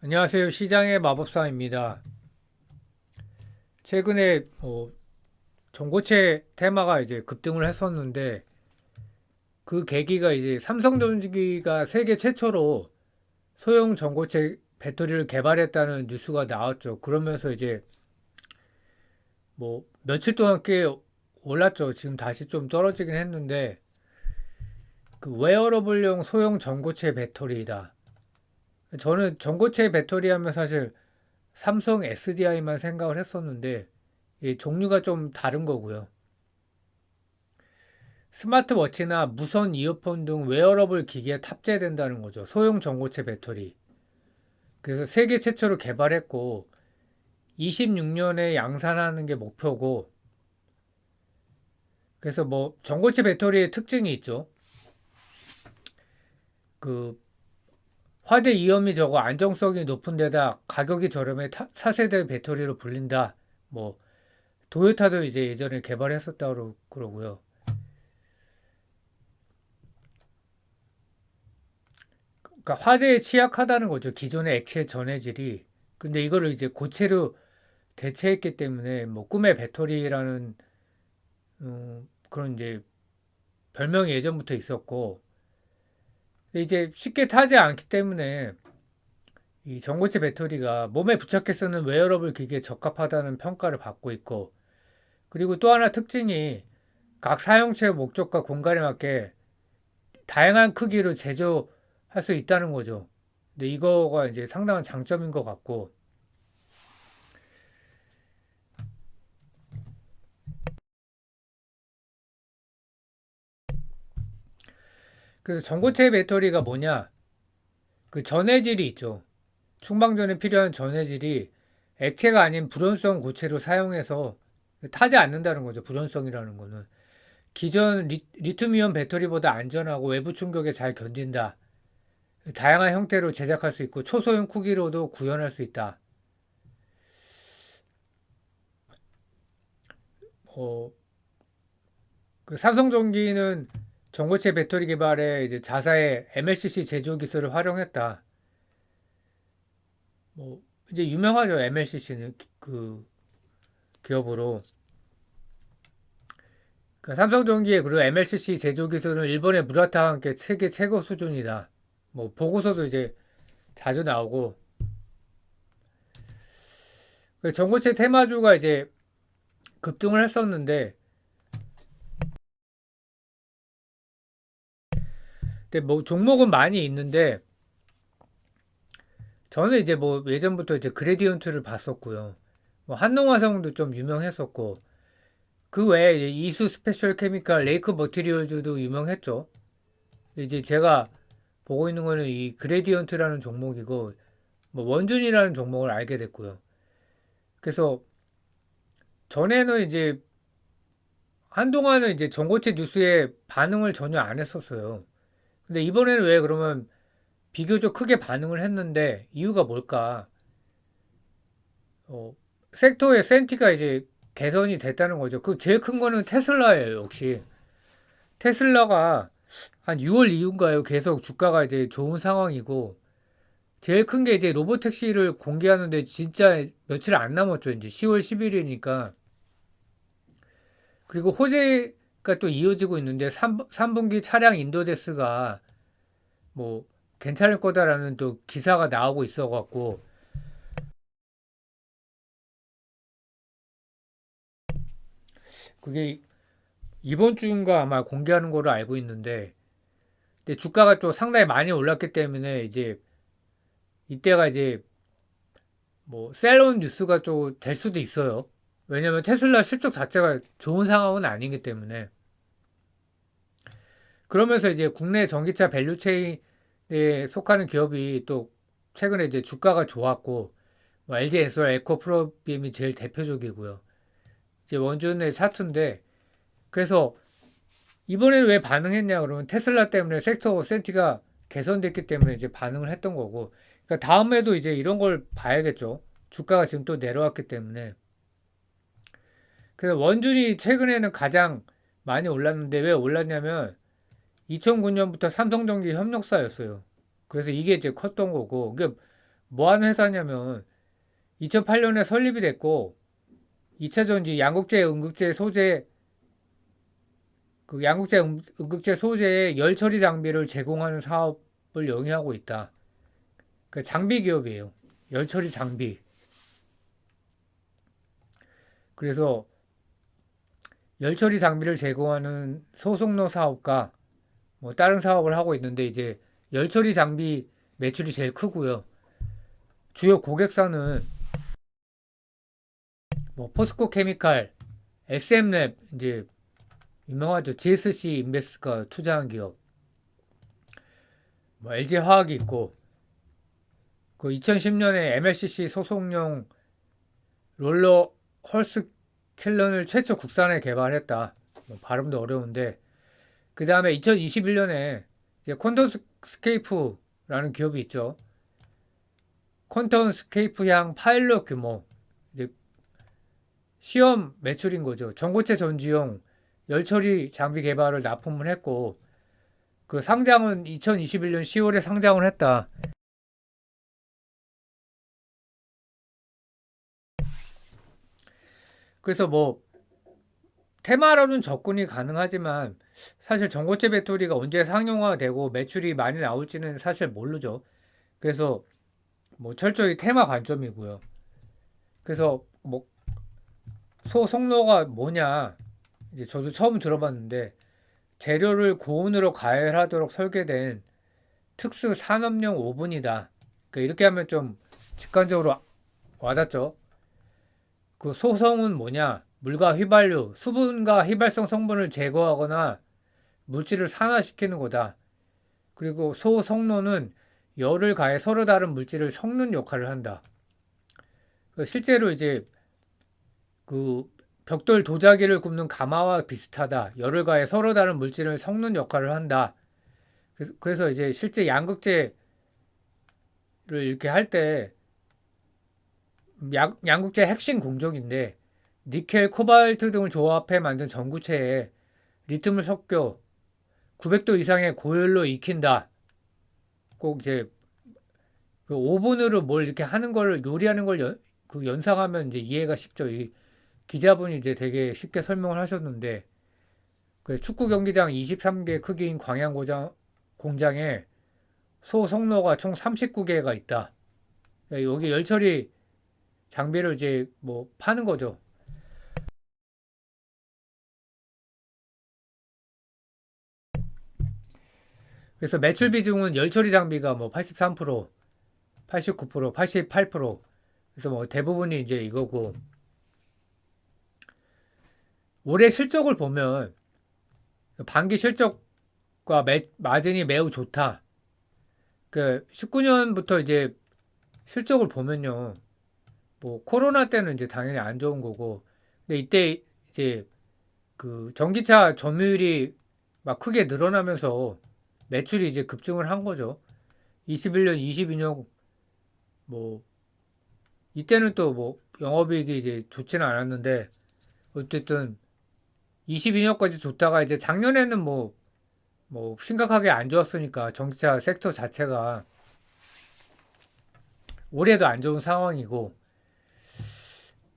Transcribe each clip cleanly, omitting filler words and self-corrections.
안녕하세요. 시장의 마법사입니다. 최근에 전고체 테마가 이제 급등을 했었는데 그 계기가 이제 삼성전기가 세계 최초로 소형 전고체 배터리를 개발했다는 뉴스가 나왔죠. 그러면서 이제 뭐 며칠 동안 꽤 올랐죠. 지금 다시 좀 떨어지긴 했는데 그 웨어러블용 소형 전고체 배터리다. 저는 전고체 배터리 하면 사실 삼성 SDI만 생각을 했었는데 이 종류가 좀 다른 거고요. 스마트워치나 무선 이어폰 등 웨어러블 기기에 탑재된다는 거죠. 소형 전고체 배터리. 그래서 세계 최초로 개발했고 26년에 양산하는 게 목표고 그래서 뭐 전고체 배터리의 특징이 있죠. 그 화재 위험이 적어 안정성이 높은 데다 가격이 저렴해 차세대 배터리로 불린다. 뭐 도요타도 이제 예전에 개발했었다고 그러고요. 그러니까 화재에 취약하다는 거죠. 기존의 액체 전해질이. 근데 이거를 이제 고체로 대체했기 때문에 뭐 꿈의 배터리라는 그런 이제 별명이 예전부터 있었고 이제 쉽게 타지 않기 때문에 이 전고체 배터리가 몸에 부착해 쓰는 웨어러블 기기에 적합하다는 평가를 받고 있고 그리고 또 하나 특징이 각 사용처의 목적과 공간에 맞게 다양한 크기로 제조할 수 있다는 거죠. 근데 이거가 이제 상당한 장점인 것 같고 그래서 전고체 배터리가 뭐냐? 그 전해질이 있죠. 충방전에 필요한 전해질이 액체가 아닌 불연성 고체로 사용해서 타지 않는다는 거죠. 불연성이라는 거는. 기존 리튬이온 배터리보다 안전하고 외부 충격에 잘 견딘다. 다양한 형태로 제작할 수 있고 초소형 크기로도 구현할 수 있다. 어, 그 삼성전기는 전고체 배터리 개발에 이제 자사의 MLCC 제조 기술을 활용했다. 뭐 이제 유명하죠. MLCC는 그 기업으로. 그 삼성전기의 그리고 MLCC 제조 기술은 일본의 무라타와 함께 세계 최고 수준이다. 뭐 보고서도 이제 자주 나오고 그 전고체 테마주가 이제 급등을 했었는데 근데 뭐 종목은 많이 있는데 저는 이제 뭐 예전부터 이제 그레디언트를 봤었고요. 뭐 한농화성도 좀 유명했었고 그 외에 이제 이수 스페셜 케미칼 레이크 머티리얼즈도 유명했죠. 이제 제가 보고 있는 거는 이 그레디언트라는 종목이고 뭐 원준이라는 종목을 알게 됐고요. 그래서 전에는 이제 한동안은 이제 전고체 뉴스에 반응을 전혀 안 했었어요. 근데 이번에는 왜 그러면 비교적 크게 반응을 했는데 이유가 뭘까? 어, 섹터의 센티가 이제 개선이 됐다는 거죠. 그 제일 큰 거는 테슬라예요, 역시. 테슬라가 한 6월 이후인가요? 계속 주가가 이제 좋은 상황이고 제일 큰 게 이제 로보택시를 공개하는데 진짜 며칠 안 남았죠. 이제 10월 10일이니까. 그리고 호재가 또 이어지고 있는데 3분기 차량 인도대스가 뭐 괜찮을 거다라는 또 기사가 나오고 있어 갖고 그게 이번 주인가 아마 공개하는 거로 알고 있는데 근데 주가가 또 상당히 많이 올랐기 때문에 이제 이때가 이제 뭐 셀론 뉴스가 또 될 수도 있어요. 왜냐면 테슬라 실적 자체가 좋은 상황은 아니기 때문에 그러면서 이제 국내 전기차 밸류체인에 속하는 기업이 또 최근에 이제 주가가 좋았고 뭐 LG 엔솔, 에코프로비엠이 제일 대표적이고요. 이제 원준의 차트인데 그래서 이번에는 왜 반응했냐 그러면 테슬라 때문에 섹터 센티가 개선됐기 때문에 이제 반응을 했던 거고 그러니까 다음에도 이제 이런 걸 봐야겠죠. 주가가 지금 또 내려왔기 때문에 그래서 원준이 최근에는 가장 많이 올랐는데 왜 올랐냐면 2009년부터 삼성전기 협력사였어요. 그래서 이게 이제 컸던 거고, 그게 뭐 하는 회사냐면 2008년에 설립이 됐고 2차전지 양극재 음극재 소재 그 양극재 음극재 소재의 열 처리 장비를 제공하는 사업을 영위하고 있다. 그 장비 기업이에요. 열 처리 장비. 그래서 열 처리 장비를 제공하는 소속로 사업과 뭐 다른 사업을 하고 있는데 이제 열 처리 장비 매출이 제일 크고요. 주요 고객사는 뭐 포스코 케미칼, SM랩 이제 유명하죠. GSC 인베스트가 투자한 기업. 뭐 LG 화학이 있고 그 2010년에 MLCC 소속용 롤러 헐스 킬런을 최초 국산에 개발했다. 뭐 발음도 어려운데 그 다음에 2021년에 이제 콘턴스케이프라는 기업이 있죠. 콘턴스케이프향 파일럿 규모 이제 시험 매출인 거죠. 전고체 전지용 열처리 장비 개발을 납품을 했고 그 상장은 2021년 10월에 상장을 했다. 그래서 뭐 테마로는 접근이 가능하지만 사실 전고체 배터리가 언제 상용화되고 매출이 많이 나올지는 사실 모르죠. 그래서 뭐 철저히 테마 관점이고요. 그래서 뭐 소속로가 뭐냐 이제 저도 처음 들어봤는데 재료를 고온으로 가열하도록 설계된 특수 산업용 오븐이다. 그러니까 이렇게 하면 좀 직관적으로 와닿죠. 그 소성은 뭐냐? 물과 휘발유, 수분과 휘발성 성분을 제거하거나 물질을 산화시키는 거다. 그리고 소성로는 열을 가해 서로 다른 물질을 섞는 역할을 한다. 실제로 이제 그 벽돌 도자기를 굽는 가마와 비슷하다. 열을 가해 서로 다른 물질을 섞는 역할을 한다. 그래서 이제 실제 양극재를 이렇게 할 때 양극재 핵심 공정인데 니켈, 코발트 등을 조합해 만든 전구체에 리튬을 섞여 900도 이상의 고열로 익힌다. 꼭 이제 그 오븐으로 뭘 이렇게 하는 걸 요리하는 걸 그 연상하면 이제 이해가 쉽죠. 이 기자분이 이제 되게 쉽게 설명을 하셨는데 그 축구 경기장 23개 크기인 광양 공장에 소속로가 총 39개가 있다. 여기 열처리 장비를 이제 뭐 파는 거죠. 그래서 매출 비중은 열처리 장비가 뭐 83%, 89%, 88%. 그래서 뭐 대부분이 이제 이거고 올해 실적을 보면 반기 실적과 마진이 매우 좋다. 그 19년부터 이제 실적을 보면요. 뭐 코로나 때는 이제 당연히 안 좋은 거고 근데 이때 이제 그 전기차 점유율이 막 크게 늘어나면서 매출이 이제 급증을 한 거죠. 21년, 22년 뭐 이때는 또 뭐 영업이익이 이제 좋지는 않았는데 어쨌든 22년까지 좋다가 이제 작년에는 뭐 심각하게 안 좋았으니까 전기차 섹터 자체가 올해도 안 좋은 상황이고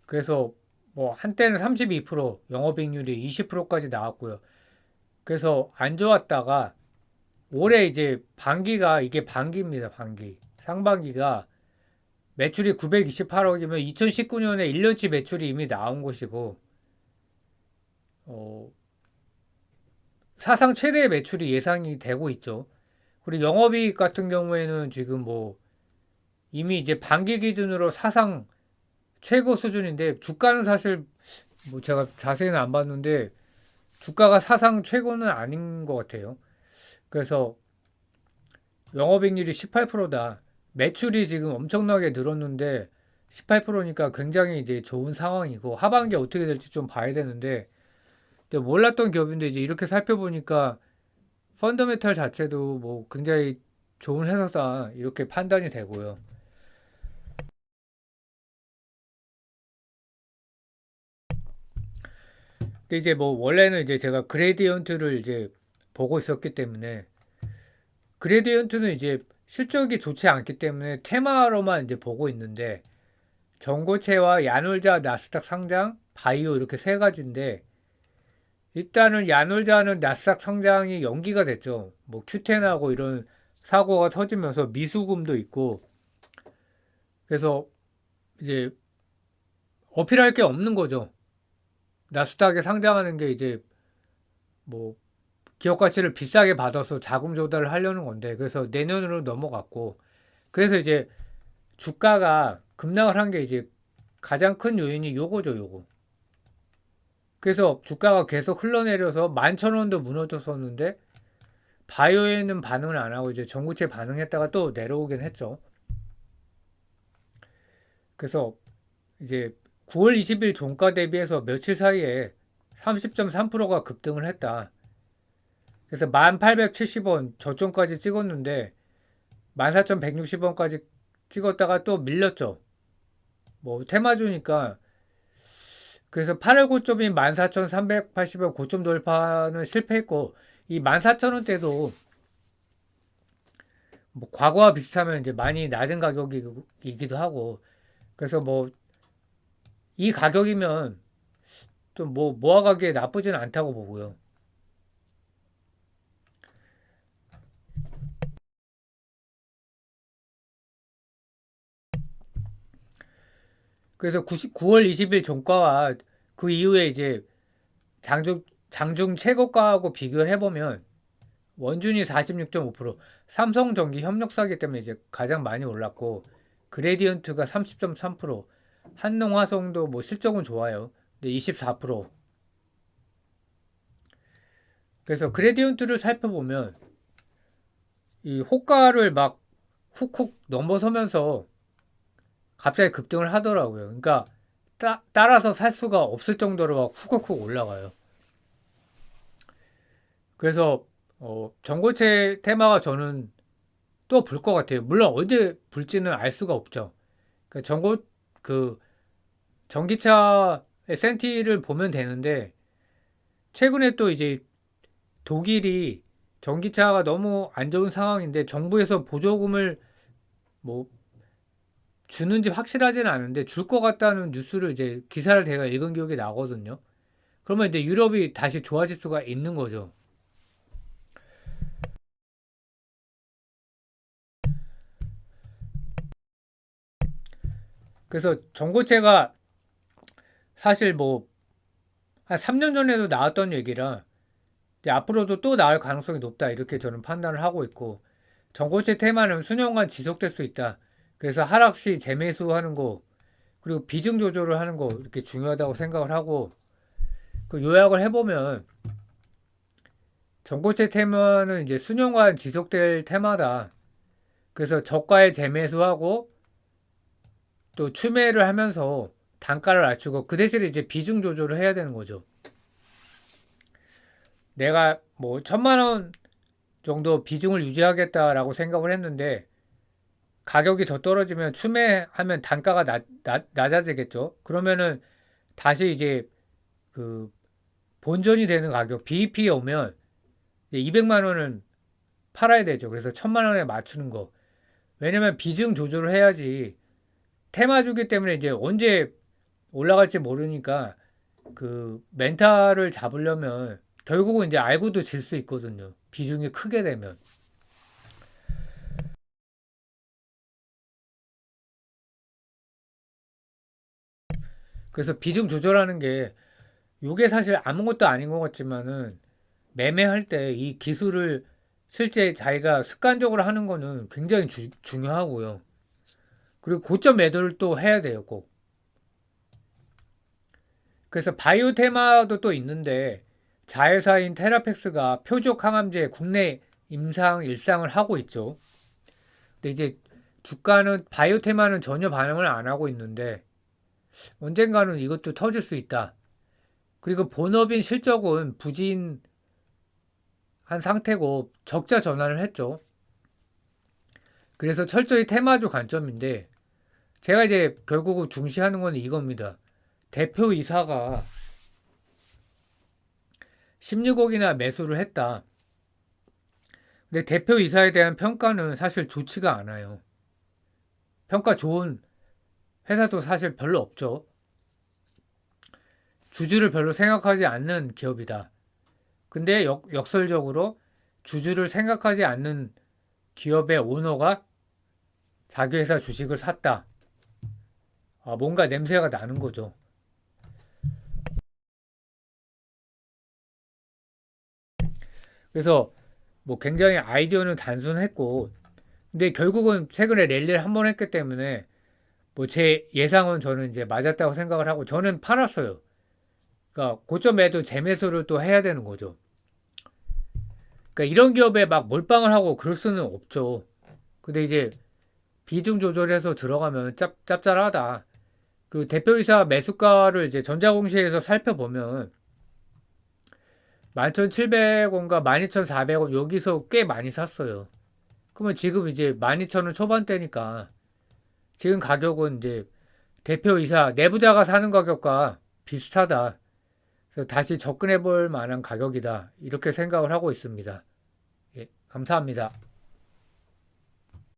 그래서 뭐 한때는 32% 영업이익률이 20%까지 나왔고요. 그래서 안 좋았다가 올해 이제 반기가 이게 반기입니다. 반기. 상반기가 매출이 928억이면 2019년에 1년치 매출이 이미 나온 것이고 어, 사상 최대의 매출이 예상이 되고 있죠. 그리고 영업이익 같은 경우에는 지금 뭐 이미 이제 반기 기준으로 사상 최고 수준인데 주가는 사실 뭐 제가 자세히는 안 봤는데 주가가 사상 최고는 아닌 것 같아요. 그래서 영업이익률이 18%다. 매출이 지금 엄청나게 늘었는데 18%니까 굉장히 이제 좋은 상황이고 하반기 어떻게 될지 좀 봐야 되는데 근데 몰랐던 기업인데 이제 이렇게 살펴보니까 펀더멘털 자체도 뭐 굉장히 좋은 회사다 이렇게 판단이 되고요. 근데 이제 뭐 원래는 이제 제가 그레디언트를 이제 보고 있었기 때문에 그레디언트는 이제 실적이 좋지 않기 때문에 테마로만 이제 보고 있는데 전고체와 야놀자, 나스닥 상장, 바이오 이렇게 세 가지인데 일단은 야놀자는 나스닥 상장이 연기가 됐죠. 뭐 큐텐하고 이런 사고가 터지면서 미수금도 있고 그래서 이제 어필할 게 없는 거죠. 나스닥에 상장하는 게 이제 뭐 기업 가치를 비싸게 받아서 자금 조달을 하려는 건데 그래서 내년으로 넘어갔고 그래서 이제 주가가 급락을 한 게 이제 가장 큰 요인이 요거죠, 요거. 그래서 주가가 계속 흘러내려서 11,000원도 무너졌었는데 바이오에는 반응을 안 하고 이제 전구체 반응했다가 또 내려오긴 했죠. 그래서 이제 9월 20일 종가 대비해서 며칠 사이에 30.3%가 급등을 했다. 그래서 1870원 저점까지 찍었는데 14,160원까지 찍었다가 또 밀렸죠. 뭐 테마주니까 그래서 8월 고점인 14,380원 고점 돌파는 실패했고 이 14,000원대도 뭐 과거와 비슷하면 이제 많이 낮은 가격이기도 하고 그래서 뭐 이 가격이면 좀 뭐 모아가기에 나쁘지는 않다고 보고요. 그래서 9월 20일 종가와 그 이후에 이제 장중 최고가하고 비교를 해보면 원준이 46.5%, 삼성전기 협력사기 때문에 이제 가장 많이 올랐고 그레디언트가 30.3%, 한농화성도 뭐 실적은 좋아요. 근데 24%. 그래서 그레디언트를 살펴보면 이 호가를 막 훅훅 넘어서면서 갑자기 급등을 하더라고요. 그러니까 따라서 살 수가 없을 정도로 막 훅훅훅 올라가요. 그래서 전고체 테마가 저는 또 불 것 같아요. 물론 언제 불지는 알 수가 없죠. 그러니까 그 전기차의 센티를 보면 되는데 최근에 또 이제 독일이 전기차가 너무 안 좋은 상황인데 정부에서 보조금을 뭐 주는지 확실하지는 않은데 줄 것 같다는 뉴스를 이제 기사를 제가 읽은 기억이 나거든요. 그러면 이제 유럽이 다시 좋아질 수가 있는 거죠. 그래서 전고체가 사실 뭐 한 3년 전에도 나왔던 얘기라 이제 앞으로도 또 나올 가능성이 높다 이렇게 저는 판단을 하고 있고 전고체 테마는 수년간 지속될 수 있다. 그래서 하락 시 재매수하는 거 그리고 비중 조절을 하는 거 이렇게 중요하다고 생각을 하고 그 요약을 해보면 전고체 테마는 이제 수년간 지속될 테마다. 그래서 저가에 재매수하고 또 추매를 하면서 단가를 낮추고 그 대신에 이제 비중 조절을 해야 되는 거죠. 내가 뭐 1,000만 원 정도 비중을 유지하겠다라고 생각을 했는데 가격이 더 떨어지면 추매하면 단가가 낮아지겠죠. 그러면은 다시 이제 그 본전이 되는 가격 BEP에 오면 이제 200만 원은 팔아야 되죠. 그래서 1,000만 원에 맞추는 거. 왜냐면 비중 조절을 해야지 테마주기 때문에 이제 언제 올라갈지 모르니까 그 멘탈을 잡으려면 결국은 이제 알고도 질 수 있거든요. 비중이 크게 되면. 그래서 비중 조절하는 게 요게 사실 아무것도 아닌 것 같지만은 매매할 때 이 기술을 실제 자기가 습관적으로 하는 거는 굉장히 중요하고요. 그리고 고점 매도를 또 해야 돼요, 꼭. 그래서 바이오 테마도 또 있는데 자회사인 테라펙스가 표적 항암제 국내 임상 일상을 하고 있죠. 근데 이제 주가는 바이오 테마는 전혀 반응을 안 하고 있는데 언젠가는 이것도 터질 수 있다. 그리고 본업인 실적은 부진한 상태고 적자 전환을 했죠. 그래서 철저히 테마주 관점인데 제가 이제 결국 중시하는 건 이겁니다. 대표이사가 16억이나 매수를 했다. 근데 대표이사에 대한 평가는 사실 좋지가 않아요. 평가 좋은 회사도 사실 별로 없죠. 주주를 별로 생각하지 않는 기업이다. 근데 역설적으로 주주를 생각하지 않는 기업의 오너가 자기 회사 주식을 샀다. 뭔가 냄새가 나는 거죠. 그래서 뭐 굉장히 아이디어는 단순했고, 근데 결국은 최근에 랠리를 한 번 했기 때문에 뭐 제 예상은 저는 이제 맞았다고 생각을 하고 저는 팔았어요. 그러니까 고점에도 재매수를 또 해야 되는 거죠. 그러니까 이런 기업에 막 몰빵을 하고 그럴 수는 없죠. 근데 이제 비중 조절해서 들어가면 짭짤하다. 그리고 대표이사 매수가를 이제 전자공시에서 살펴보면 11,700원과 12,400원 여기서 꽤 많이 샀어요. 그러면 지금 이제 12,000원 초반대니까 지금 가격은 이제 대표이사 내부자가 사는 가격과 비슷하다. 그래서 다시 접근해 볼 만한 가격이다. 이렇게 생각을 하고 있습니다. 예, 감사합니다.